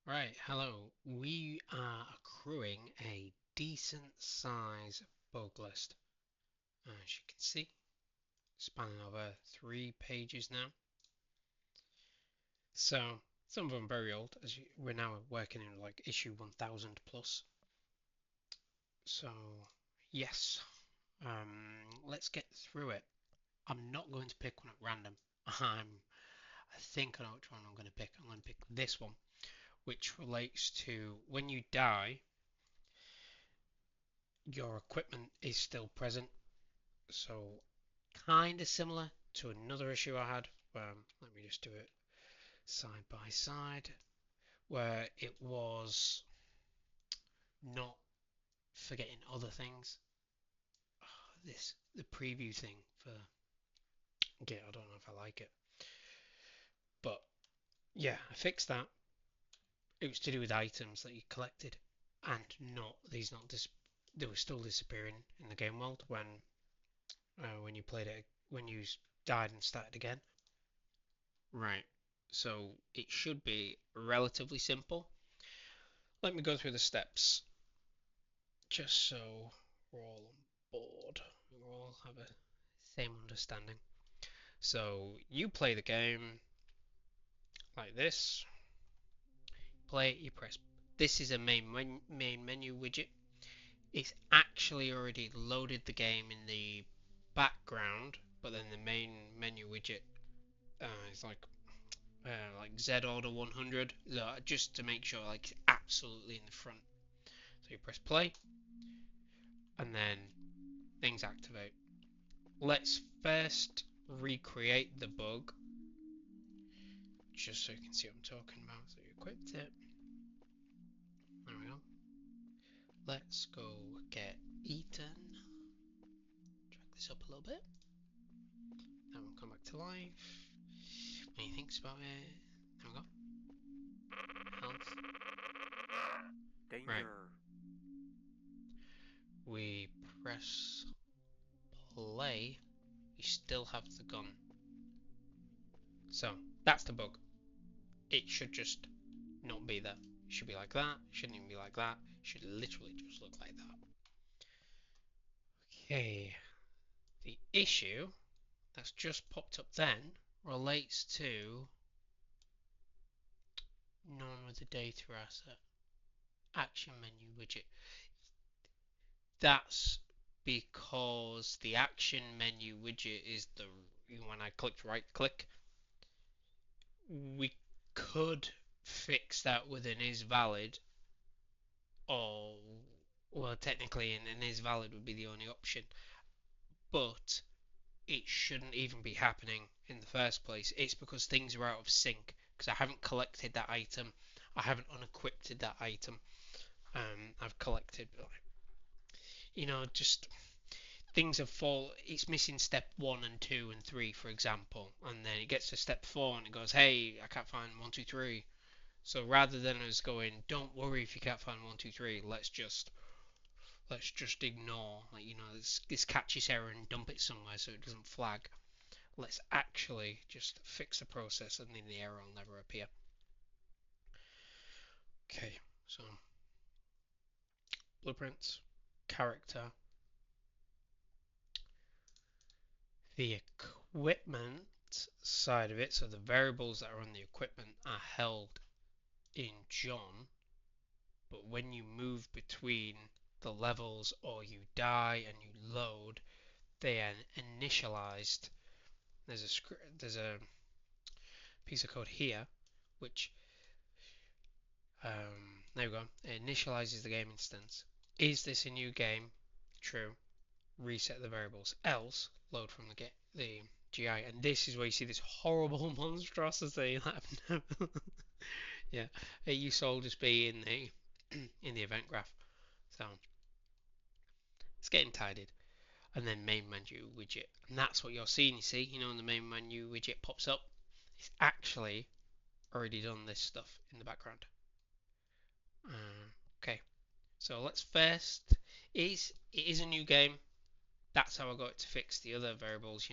Right, hello. We are accruing a decent size bug list. As you can see, spanning over 3 pages now. So, some of them very old, we're now working in like issue 1000 plus. So, yes, let's get through it. I'm not going to pick one at random. I think I know which one I'm going to pick. I'm going to pick this one, which relates to when you die, your equipment is still present. So kind of similar to another issue I had. Let me just do it side by side, where it was not forgetting other things. This the preview thing for yeah, I don't know if I like it, but yeah, I fixed that. It was to do with items that you collected, and not these not dis. They were still disappearing in the game world when you played it when you died and started again. Right. So it should be relatively simple. Let me go through the steps just so we're all on board. We all have a same understanding. So you play the game like this. Play it, you press. This is a main menu widget. It's actually already loaded the game in the background, but then the main menu widget is like Z order 100, just to make sure like it's absolutely in the front. So you press play, and then things activate. Let's first recreate the bug, just so you can see what I'm talking about. So you equipped it. There we go. Let's go get Ethan. Drag this up a little bit. Then we'll come back to life. When he thinks about it. There we go. Health. Right. Danger. We press play. You still have the gun. So that's the bug. It should just not be there. It should be like that. It shouldn't even be like that. It should literally just look like that. Okay. The issue that's just popped up then relates to none with the data asset action menu widget. That's because the action menu widget is the when I clicked right click, we could fix that with an is valid, or well, technically an is valid would be the only option, but it shouldn't even be happening in the first place. It's because things are out of sync because I haven't collected that item, I haven't unequipped that item. I've collected, just things have fall. It's missing step 1 and 2 and 3, for example, and then it gets to step 4 and it goes, "Hey, I can't find 1, 2, 3." So rather than us going, "Don't worry if you can't find 1, 2, 3," let's just ignore, this catches error and dump it somewhere so it doesn't flag. Let's actually just fix the process and then the error will never appear. Okay, so blueprints, character, the equipment side of it, so the variables that are on the equipment are held in John, but when you move between the levels or you die and you load, they are initialized. There's a piece of code here which there we go. It initializes the game instance. Is this a new game? True. Reset the variables. Else, load from the GI. And this is where you see this horrible monstrosity that yeah, it used to all just be in the in the event graph. So it's getting tidied. And then main menu widget. And that's what you're seeing, you see, when the main menu widget pops up, it's actually already done this stuff in the background. Okay, so let's first, it is a new game. That's how I got it to fix the other variables,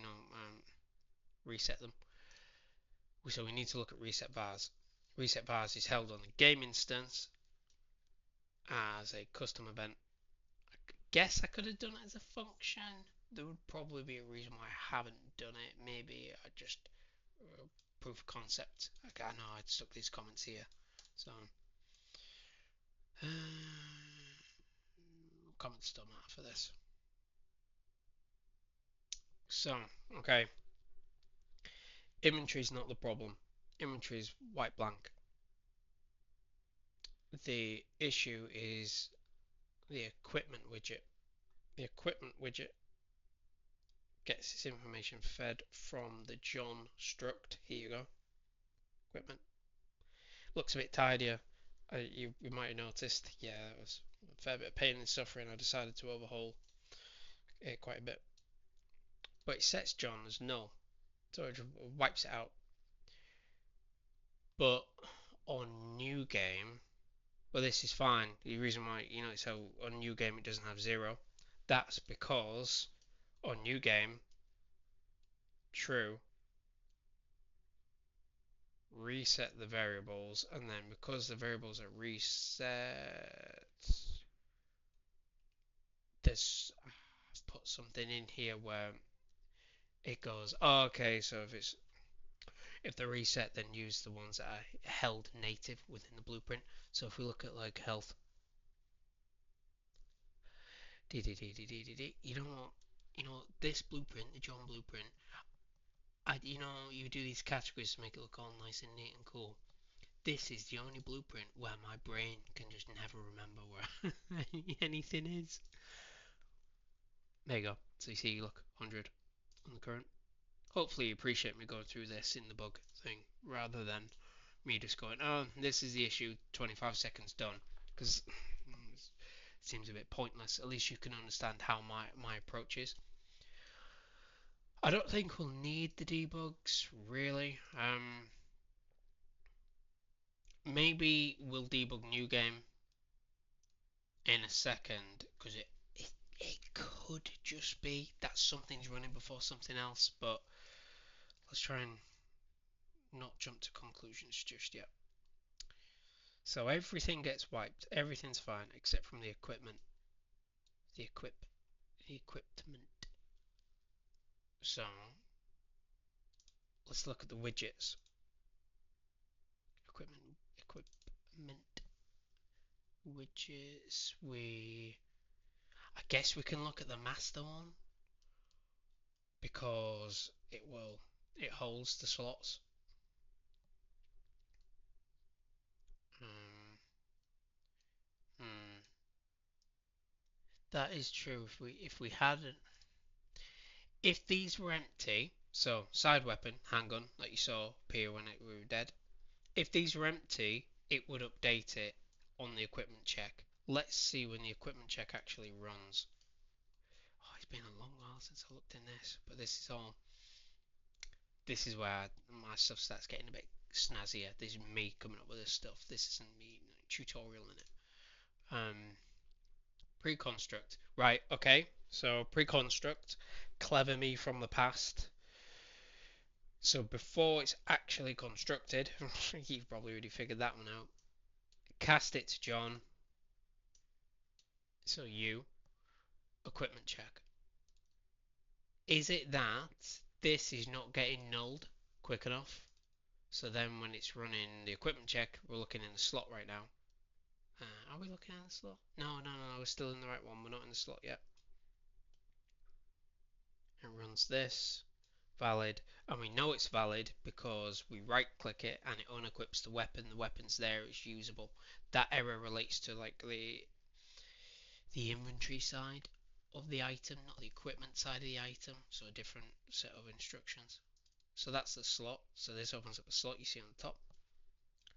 reset them. So we need to look at reset vars. reset bars is held on the game instance as a custom event. I guess I could have done it as a function. There would probably be a reason why I haven't done it. Maybe I just proof of concept. Okay, I know I'd stuck these comments here, so comments don't matter for this. So okay, inventory is not the problem. Inventory is white blank. The issue is the equipment widget. The equipment widget gets its information fed from the John struct. Here you go. Equipment. Looks a bit tidier. You might have noticed. Yeah, it was a fair bit of pain and suffering. I decided to overhaul it quite a bit. But it sets John as null. So it wipes it out. But on new game, well, this is fine. The reason why, so on new game it doesn't have 0. That's because on new game, true, reset the variables, and then because the variables are reset, I've put something in here where it goes, oh, okay, so if they're reset, then use the ones that are held native within the blueprint. So if we look at like health, you know this blueprint, the John blueprint, you do these categories to make it look all nice and neat and cool. This is the only blueprint where my brain can just never remember where anything is. There you go. So you see, look, 100 on the current. Hopefully you appreciate me going through this in the bug thing rather than me just going, oh, this is the issue, 25 seconds done. Because it seems a bit pointless. At least you can understand how my approach is. I don't think we'll need the debugs, really. Maybe we'll debug new game in a second, because it could just be that something's running before something else, but let's try and not jump to conclusions just yet. So everything gets wiped, everything's fine except from the equipment. The equipment. So let's look at the widgets. Equipment widgets. I guess we can look at the master one because it holds the slots. That is true. If these were empty, so side weapon, handgun, like you saw appear when we were dead. If these were empty, it would update it on the equipment check. Let's see when the equipment check actually runs. Oh, it's been a long while since I looked in this, but this is where my stuff starts getting a bit snazzier. This is me coming up with this stuff. This isn't me tutorial in it. Pre-construct. Right, okay. So pre-construct, clever me from the past. So before it's actually constructed, you've probably already figured that one out. Cast it to John. So you, equipment check. Is it that this is not getting nulled quick enough? So then when it's running the equipment check, we're looking in the slot right now. Are we looking at the slot? No, we're still in the right one. We're not in the slot yet. It runs this, valid, and we know it's valid because we right click it and it unequips the weapon's there, it's usable. That error relates to like the inventory side of the item, not the equipment side of the item, so a different set of instructions. So that's the slot. So this opens up a slot you see on the top,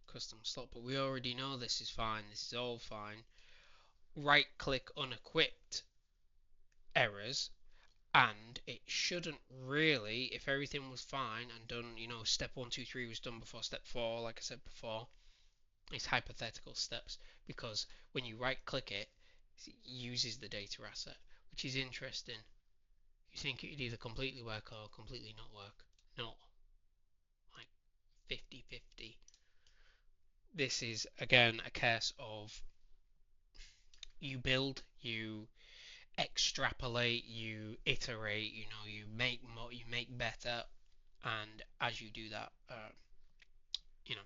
custom slot, but we already know this is fine, this is all fine. Right click unequipped errors, and it shouldn't really, if everything was fine and done, step 1, 2, 3 was done before step 4, like I said before, it's hypothetical steps, because when you right click it, it uses the data asset, which is interesting. You think it would either completely work or completely not work. Not like 50-50. this is again a case of you build, you extrapolate, you iterate, you make more, you make better, and as you do that, you know,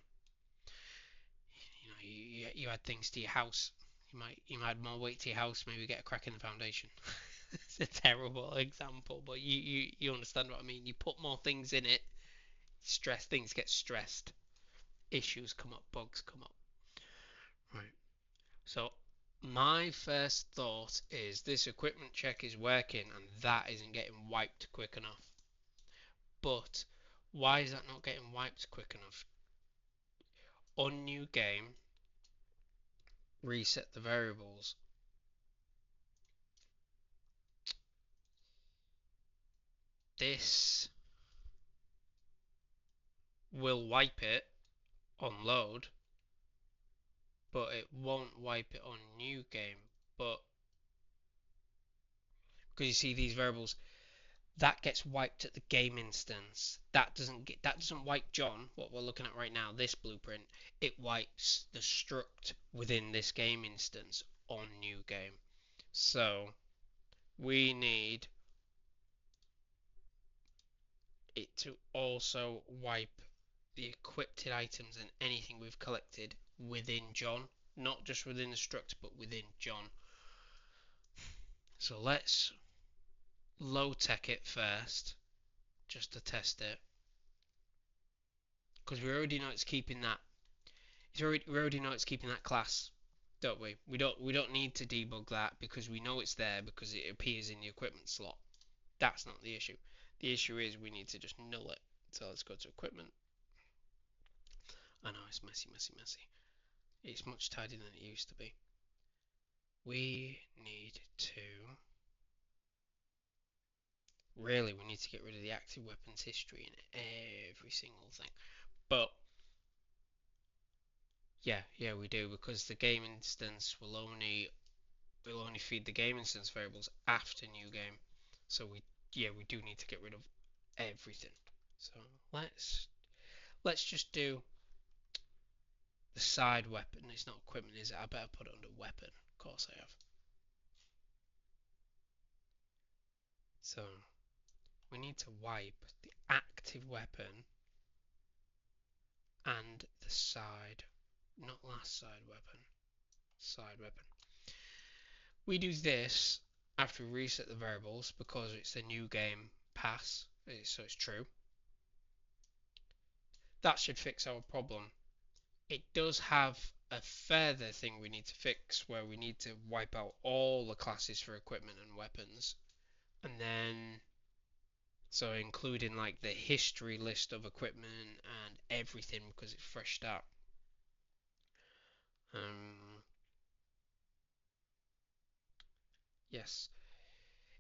you add things to your house. You might add more weight to your house, maybe get a crack in the foundation. It's a terrible example, but you understand what I mean. You put more things in it, things get stressed, issues come up, bugs come up. Right. So my first thought is this equipment check is working and that isn't getting wiped quick enough. But why is that not getting wiped quick enough? On new game, reset the variables. This will wipe it on load, but it won't wipe it on new game. But because you see these variables, that gets wiped at the game instance. That doesn't wipe John, what we're looking at right now, this blueprint. It wipes the struct within this game instance on new game. So we need it to also wipe the equipped items and anything we've collected within John, not just within the struct, but within John. So let's low tech it first, just to test it, because we already know it's keeping that. We already know it's keeping that class, don't we? We don't need to debug that because we know it's there because it appears in the equipment slot. That's not the issue. The issue is we need to just null it. So let's go to equipment. I know it's messy, messy, messy. It's much tidier than it used to be. We need to really we need to get rid of the active weapons history in every single thing. But yeah, we do, because the game instance will only feed the game instance variables after new game. So we do need to get rid of everything. So let's just do the side weapon. It's not equipment, is it? I better put it under weapon. Of course I have. So we need to wipe the active weapon and the side, not last side weapon, side weapon. We do this after we reset the variables because it's a new game pass, so it's true. That should fix our problem. It does have a further thing we need to fix where we need to wipe out all the classes for equipment and weapons, and then so including like the history list of equipment and everything because it's fresh start. Yes.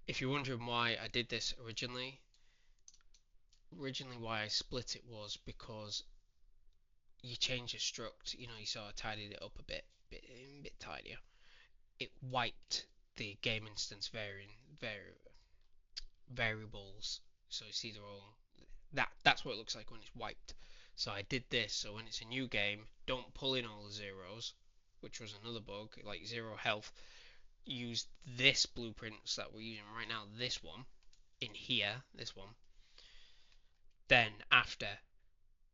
If you're wondering why I did this originally why I split it was because you change the struct, you sort of tidied it up a bit tidier. It wiped the game instance variables, so you see they're all that's what it looks like when it's wiped. So I did this so when it's a new game, don't pull in all the zeros, which was another bug, like zero health. Use this blueprints that we're using right now, this one in here, this one. Then after,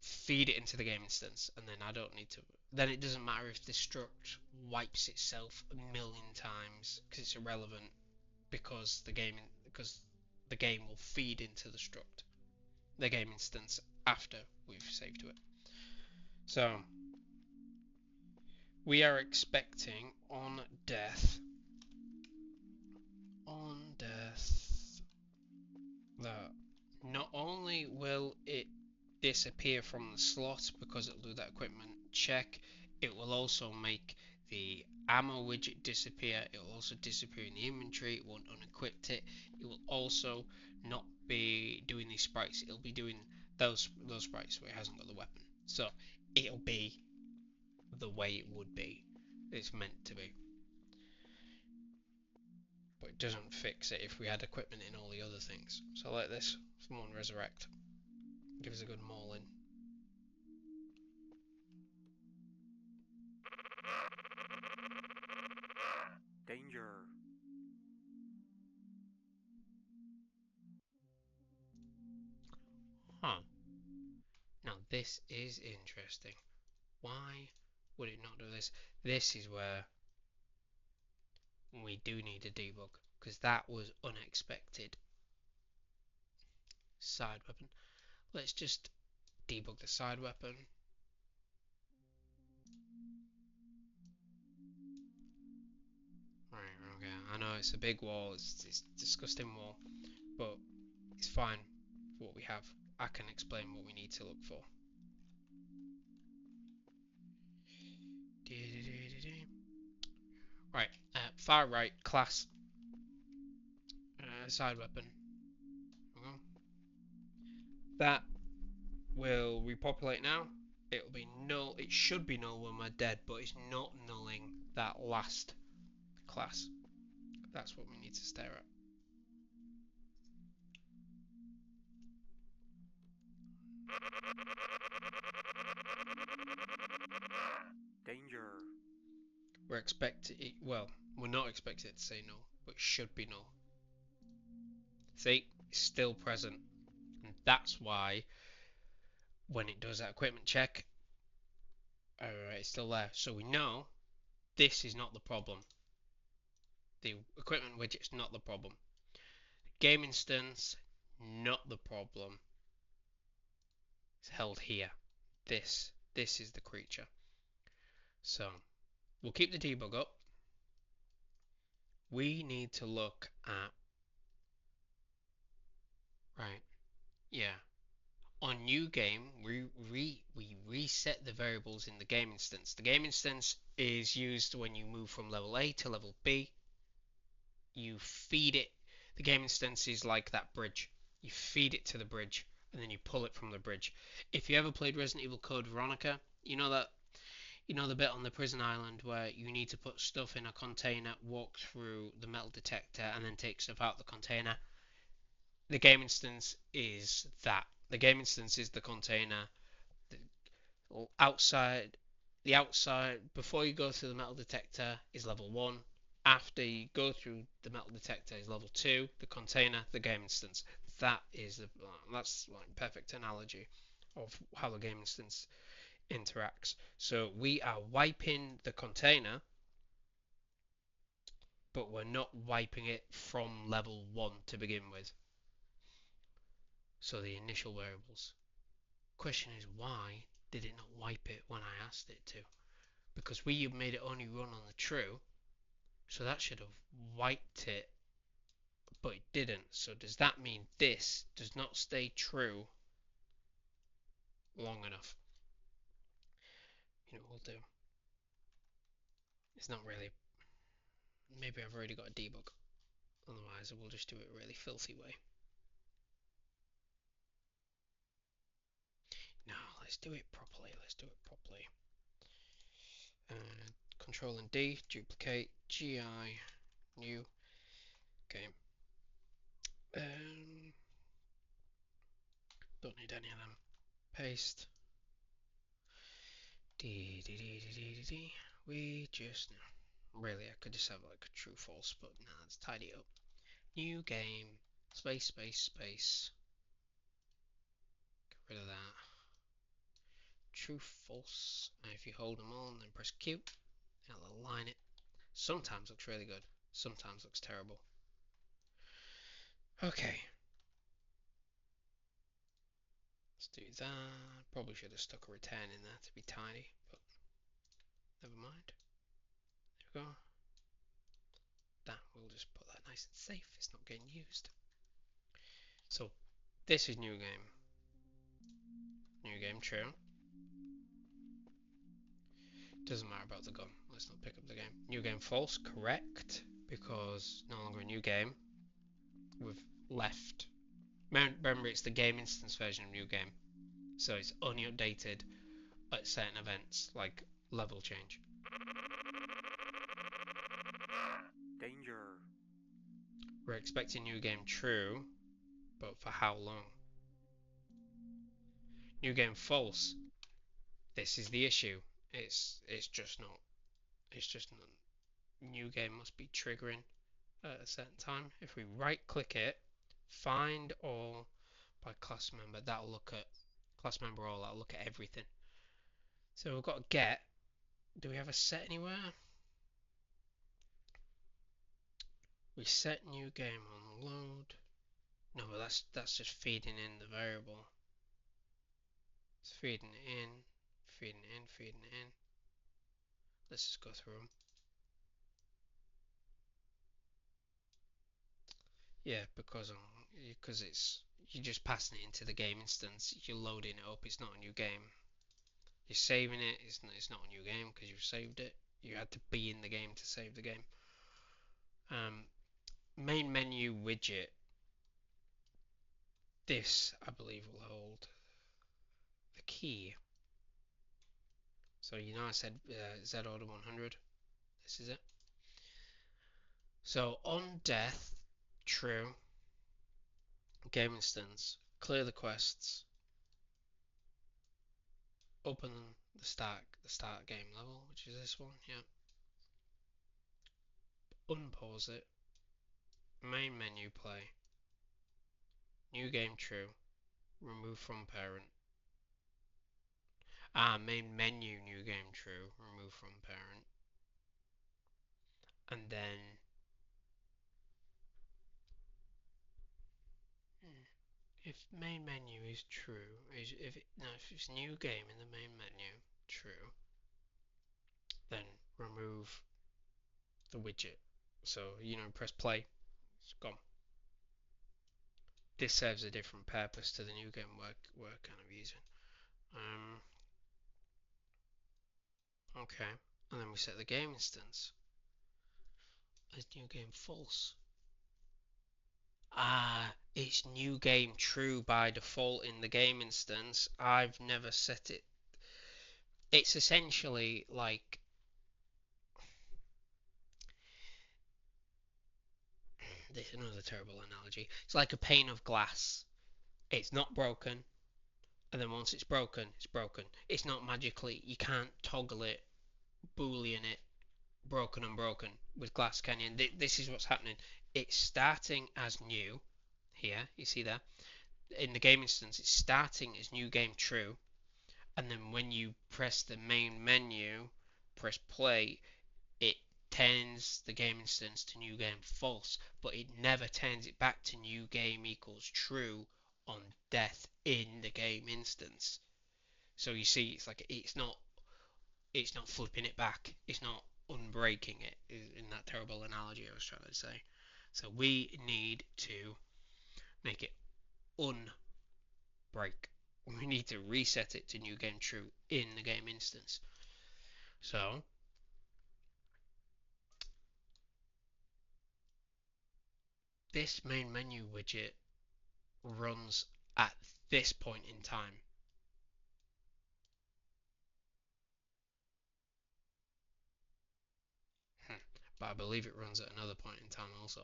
feed it into the game instance, and then I don't need to. Then it doesn't matter if the struct wipes itself a million times because it's irrelevant because the game will feed into the game instance after we've saved to it. So we are expecting on death that not only will it disappear from the slot because it'll do that equipment check, it will also make the ammo widget disappear. It will also disappear in the inventory. It won't unequip it. It will also not be doing these sprites. It'll be doing those sprites where it hasn't got the weapon. So it'll be the way it would be. It's meant to be. But it doesn't fix it if we had equipment in all the other things. So like this, someone resurrect. Give us a good mauling. Danger. Huh. Now this is interesting. Why would it not do this? This is where we do need a debug, because that was unexpected. Side weapon. Let's just debug the side weapon. Right, okay. I know it's a big wall, it's a disgusting wall, but it's fine for what we have. I can explain what we need to look for. Right, far right, class, side weapon. That will repopulate now. It'll be null. It should be null when we're dead, but it's not nulling that last class. That's what we need to stare at. Danger. We're expecting it, well, we're not expecting it to say null, but it should be null. See, it's still present. And that's why when it does that equipment check, it's still there. So we know this is not the problem. The equipment widget's not the problem. Game instance, not the problem. It's held here. This is the creature. So we'll keep the debug up. We need to look at, right, yeah. On new game, we reset the variables in the game instance. The game instance is used when you move from level A to level B. You feed it. The game instance is like that bridge. You feed it to the bridge and then you pull it from the bridge. If you ever played Resident Evil Code Veronica, you know the bit on the prison island where you need to put stuff in a container, walk through the metal detector, and then take stuff out the container. The game instance is that. The game instance is the container. The outside, the outside before you go through the metal detector is level 1. After you go through the metal detector is level 2. The container, the game instance. That's like perfect analogy of how the game instance interacts. So we are wiping the container, but we're not wiping it from level 1 to begin with. So the initial variables. Question is, why did it not wipe it when I asked it to? Because we made it only run on the true, so that should have wiped it, but it didn't. So does that mean this does not stay true long enough? You know what we'll do? It's not really. Maybe I've already got a debug. Otherwise, I will just do it a really filthy way. No, let's do it properly. Let's do it properly. Control and D, duplicate, GI, new game. Don't need any of them. Paste. D D D D D D D. We just really I could just have like a true false, but nah, let's tidy it up. New game. Space space space. Get rid of that. True false. And if you hold them on, then press Q. It'll align it. Sometimes looks really good. Sometimes looks terrible. Okay. Let's do that. Probably should have stuck a return in there to be tidy, but never mind. There we go. That we'll just put that nice and safe. It's not getting used. So this is new game. New game true. Doesn't matter about the gun. Let's not pick up the game. New game false. Correct. Because no longer a new game. We've left. Remember, it's the game instance version of new game. So it's only updated at certain events, like level change. Danger. We're expecting new game true, but for how long? New game false. This is the issue. It's just not. It's just not. new game must be triggering at a certain time. If we right click it, find all by class member, that'll look at class member all, that'll look at everything. So we've got get. Do we have a set anywhere? We set new game on load. No, but that's just feeding in the variable. It's feeding it in, feeding it in, feeding it in. Let's just go through them. Yeah, because it's you're just passing it into the game instance. You're loading it up. It's not a new game. You're saving it. It's not a new game because you've saved it. You had to be in the game to save the game. Main menu widget. This I believe will hold the key. So you know I said Z order 100. This is it. So on death, true. Game instance. Clear the quests. Open the start game level, which is this one. Yeah. Unpause it. Main menu play. New game true. Remove from parent. Main menu new game true. Remove from parent. And then if main menu is true, if it's new game in the main menu true, then remove the widget. So press play. It's gone. This serves a different purpose to the new game we're kind of using. Okay, and then we set the game instance as new game false. It's new game true by default in the game instance. I've never set it. It's essentially like this. Another terrible analogy. It's like a pane of glass. It's not broken, and then once it's broken, it's broken. It's not magically. You can't toggle it, boolean it, broken and broken with glass, can you? This is what's happening. It's starting as new. Here, you see there. In the game instance, it's starting as new game true, and then when you press the main menu, press play, it turns the game instance to new game false, but it never turns it back to new game equals true on death in the game instance. So you see, it's like it's not flipping it back, it's not unbreaking it, in that terrible analogy I was trying to say. So we need to make it unbreak. We need to reset it to new game true in the game instance. So this main menu widget runs at this point in time. But I believe it runs at another point in time also.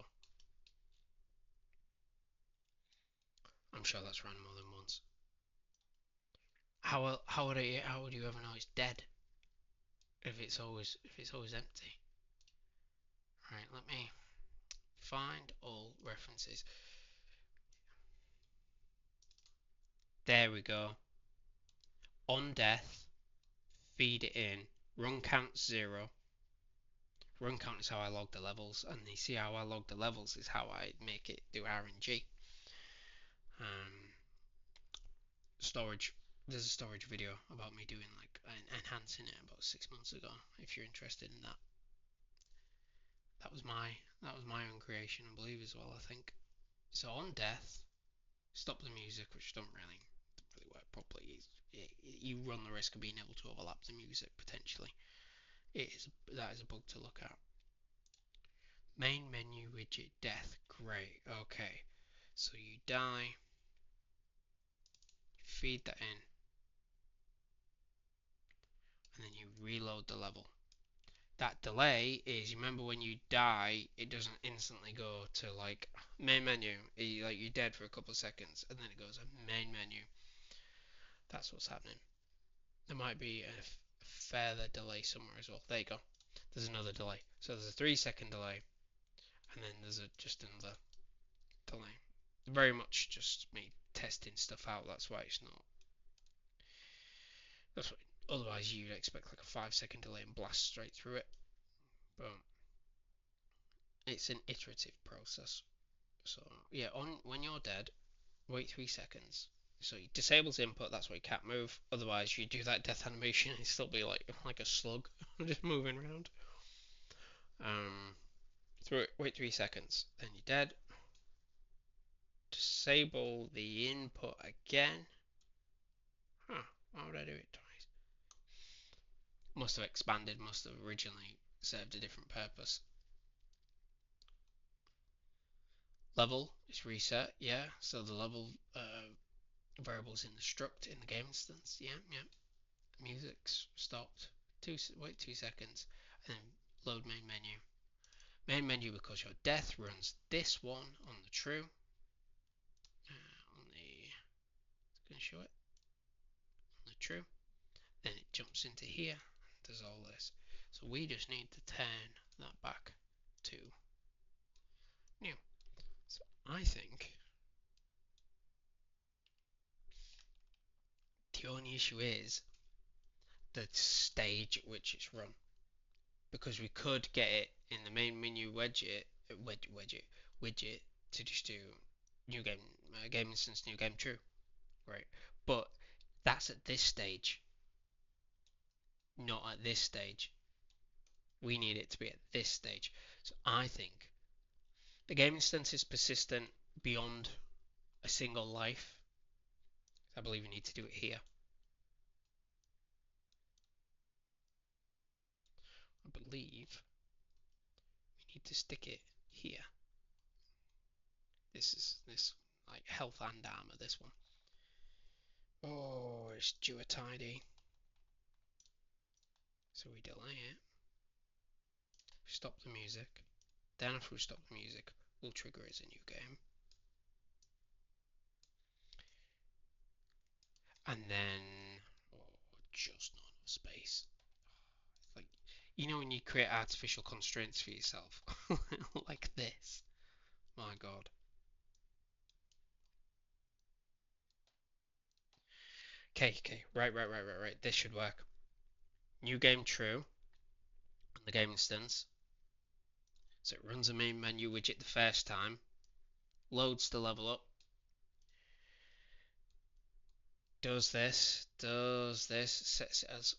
I'm sure that's run more than once. How would you ever know it's dead if it's always empty? Right, let me find all references. There we go. On death, feed it in. Run count 0. Run count is how I log the levels, and you see how I log the levels is how I make it do RNG. Storage. There's a storage video about me doing like enhancing it about 6 months ago. If you're interested in that, that was my own creation, I believe as well. I think so. On death, stop the music, which don't really work properly. You run the risk of being able to overlap the music potentially. That is a bug to look at. Main menu widget death. Great. Okay. So you die. Feed that in. And then you reload the level. That delay is, you remember when you die, it doesn't instantly go to like main menu. You're dead for a couple of seconds, and then it goes to main menu. That's what's happening. There might be a further delay somewhere as well. There you go. there's another delay. So there's a 3-second delay, and then there's just another delay. Very much just me testing stuff out. That's why it's not. That's what. Otherwise, you'd expect like a 5-second delay and blast straight through it. But it's an iterative process. So yeah, on when you're dead, wait 3 seconds. So you disables input. That's why you can't move. Otherwise, you do that death animation, and still be like a slug, just moving around. Wait 3 seconds. Then you're dead. Disable the input again. Huh, why would I do it twice? Must have expanded, must have originally served a different purpose. Level is reset, yeah, so the level variables in the struct in the game instance, yeah. Music's stopped. Wait 2 seconds, and then load main menu. Main menu because your death runs this one on the true. Can show it on the true. Then it jumps into here, does all this. So we just need to turn that back to new. So I think the only issue is the stage at which it's run, because we could get it in the main menu widget to just do new game, game instance, new game true, right? But that's at this stage, not at this stage. We need it to be at this stage. So I think the game instance is persistent beyond a single life. I believe you need to do it here. I believe we need to stick it here. This like health and armor, this one. Oh, it's duotide. So we delay it. Stop the music. Then if we stop the music, we'll trigger it as a new game. And then just not enough space. Like, you know when you create artificial constraints for yourself, like this. My God. Okay, right. This should work. New game true on the game instance. So it runs a main menu widget the first time, loads the level up, does this, sets it as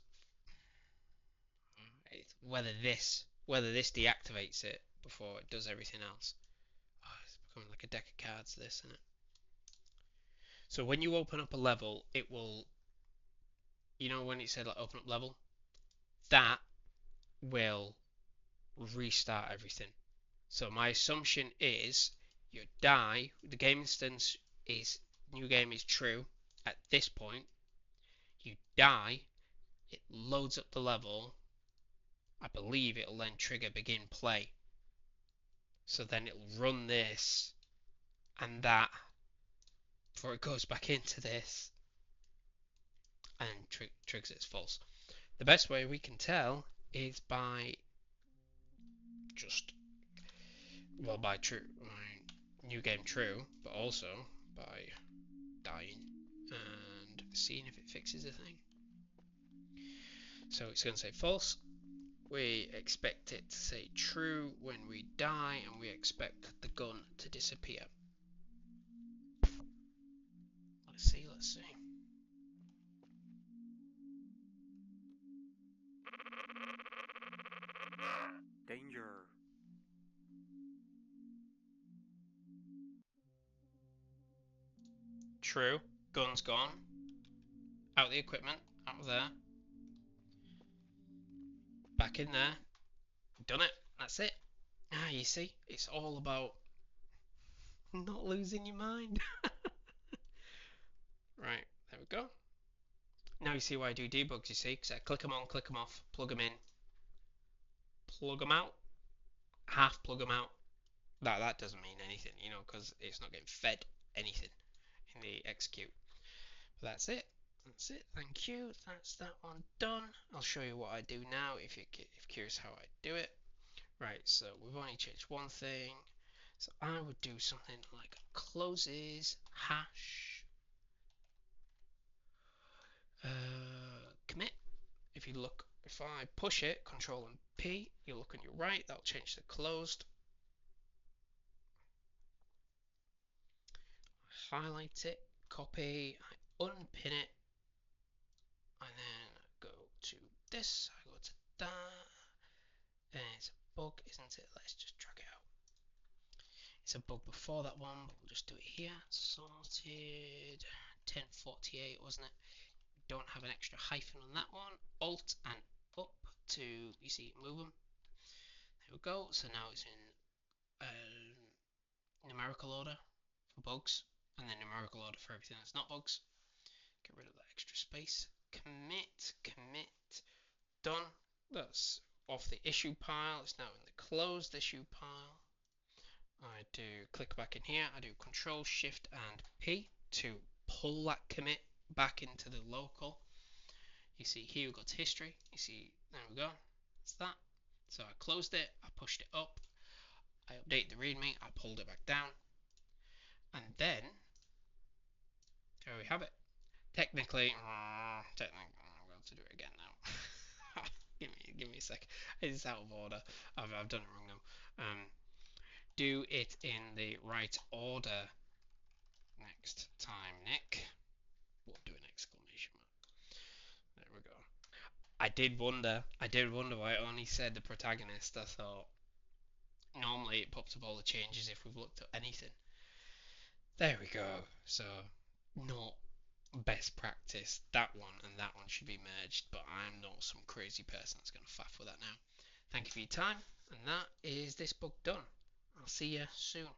whether this deactivates it before it does everything else. Oh, it's becoming like a deck of cards, this, isn't it? So when you open up a level, it will, you know when it said like open up level, that will restart everything. So my assumption is you die, the game instance is new game is true at this point, you die, it loads up the level, I believe it'll then trigger begin play. So then it'll run this and that before it goes back into this and triggers it as false. The best way we can tell is by just, well, by new game true, but also by dying and seeing if it fixes the thing. So it's going to say false. We expect it to say true when we die, and we expect the gun to disappear. Let's see. Danger. True. Gun's gone. Out the equipment. Out of there. Back in there. Done it. That's it. Ah, you see, it's all about not losing your mind. Right, there we go. Now you see why I do debugs, you see, because I click them on, click them off, plug them in, plug them out, half plug them out. That doesn't mean anything, you know, because it's not getting fed anything in the execute. But that's it. That's it, thank you. That's that one done. I'll show you what I do now if you're curious how I do it. Right, so we've only changed one thing. So I would do something like closes hash commit. If you look, if I push it, Control and P, you look on your right, that'll change to closed. Highlight it, copy, I unpin it, and then go to this, I go to that, and it's a bug, isn't it? Let's just drag it out. It's a bug before that one, but we'll just do it here. Sorted 1048, wasn't it? Don't have an extra hyphen on that one. Alt and up to, you see, move them. There we go. So now it's in numerical order for bugs, and then numerical order for everything that's not bugs. Get rid of that extra space. Commit, done. That's off the issue pile. It's now in the closed issue pile. I do click back in here. I do Control Shift and P to pull that commit back into the local. You see here we've got history. You see, there we go. It's that. So I closed it, I pushed it up, I update the readme, I pulled it back down, and then there we have it. Technically, I'm going to do it again now. give me a sec. It's out of order. I've done it wrong now. Do it in the right order next time, Nick. We'll do an exclamation mark. There we go. I did wonder why it only said the protagonist. I thought normally it pops up all the changes if we've looked at anything. There we go. So not best practice. That one and that one should be merged, but I'm not some crazy person that's going to faff with that now. Thank you for your time, and that is this book done. I'll see you soon.